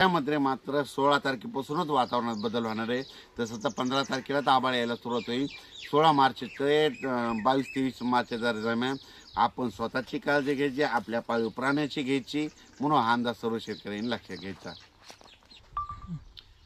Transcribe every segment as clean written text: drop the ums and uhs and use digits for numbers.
त्यामध्ये मात्र 16 तारखेपासूनच वातावरणात बदल होणार आहे. तसं तर 15 तारखेला आभाळ यायला सुरुवात होईल. 16 मार्च ते 22-23 मार्च दरम्यान आपण स्वतःची काळजी घ्यायची, आपल्या पाळीव प्राण्याची घ्यायची, म्हणून हा अंदाज सर्व शेतकऱ्यांनी लक्षात घ्यायचा.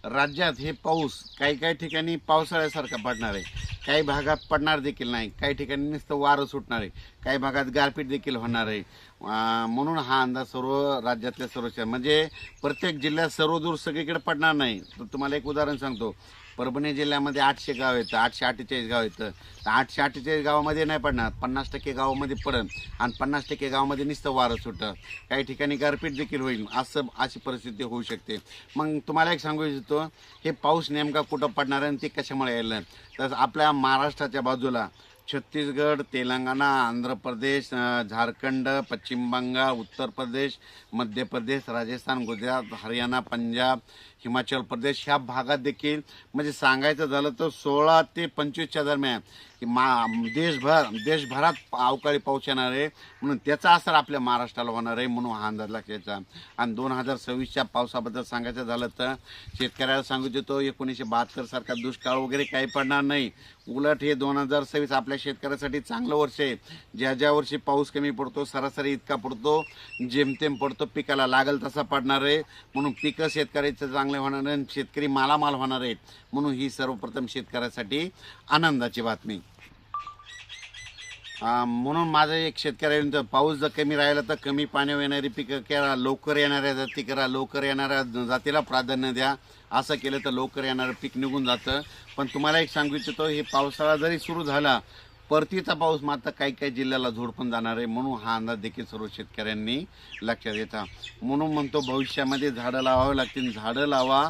राज्यात हे पाऊस काही काही ठिकाणी पावसाळ्यासारखा पडणार आहे, काही भागात पडणार देखील नाही, काही ठिकाणी नुसतं वारं सुटणार आहे, काही भागात गारपीट देखील होणार आहे. म्हणून हा अंदाज सर्व राज्यातल्या सर्व म्हणजे प्रत्येक जिल्ह्यात सर्वदूर सगळीकडे पडणार नाही. तर तुम्हाला एक उदाहरण सांगतो. परभणी जिल्ह्यामध्ये 800 गाव आहेत, 848 गाव आहेत. तर 848 गावामध्ये नाही पडणार, 50% गावामध्ये पडेल आणि 50% गावामध्ये नुसतं वारं सुटतं. काही ठिकाणी गारपीट देखील होईल, अशी परिस्थिती होऊ शकते. मग तुम्हाला एक सांगू इच्छितो, हे पाऊस नेमका कुठं पडणार आहे आणि ते कशामुळे यायला. तर आपल्या महाराष्ट्राच्या बाजूला छत्तीसगड, तेलंगणा, आंध्र प्रदेश, झारखंड, पश्चिम बंगाल, उत्तर प्रदेश, मध्य प्रदेश, राजस्थान, गुजरात, हरियाणा, पंजाब, हिमाचल प्रदेश ह्या भागात देखील म्हणजे सांगायचं झालं तर 16 ते 25च्या दरम्यान देशभरात अवकाळी पाऊस येणार आहे. म्हणून त्याचा असर आपल्या महाराष्ट्राला होणार आहे, म्हणून हा अंदाज लक्षात. आणि 2026च्या पावसाबद्दल सांगायचं झालं तर शेतकऱ्याला सांगू देतो, 1972 सारखा दुष्काळ वगैरे काही पडणार नाही. उलट हे 2026 आपल्या शेतकऱ्यासाठी चांगलं वर्ष आहे. ज्या वर्षी पाऊस कमी पडतो, सरासरी इतका पडतो, जेमतेम पडतो, पिकाला लागल तसा पडणार आहे. म्हणून पिकं शेतकऱ्याचं चांगले होणार आहे, शेतकरी मालामाल होणार आहेत. म्हणून ही सर्वप्रथम शेतकऱ्यासाठी आनंदाची बातमी. म्हणून माझं एक शेतकऱ्यांचं, पाऊस जर कमी राहिला तर कमी पाण्यावर येणारी पिकं करा, लवकर येणाऱ्या जाती करा, लवकर येणाऱ्या जातीला प्राधान्य द्या. असं केलं तर लवकर येणारं पीक निघून जातं. पण तुम्हाला एक सांगू इच्छितो, हे पावसाळा जरी सुरू झाला, परतीचा पाऊस मात्र काही काही जिल्ह्याला झोडपून जाणार आहे. म्हणून हा अंदाज देखील सर्व शेतकऱ्यांनी लक्षात घ्यायचा. म्हणून म्हणतो, भविष्यामध्ये झाडं लावावी लागतील, झाडं लावा,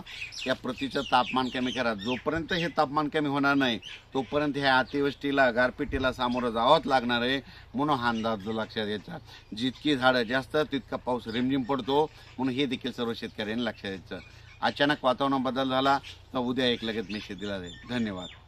या प्रतीचं तापमान कमी करा. जोपर्यंत हे तापमान कमी होणार नाही तोपर्यंत ह्या अतिवृष्टीला, गारपिटीला सामोरं जावंच लागणार आहे. म्हणून हा अंदाज लक्षात घ्यायचा. जितकी झाडं जास्त तितका पाऊस रिमझिम पडतो. म्हणून हे देखील सर्व शेतकऱ्यांनी लक्षात घ्यायचं. अचानक वातावरण बदल झाला तर उद्या एक लगेच मेसेज दिला जाईल. धन्यवाद.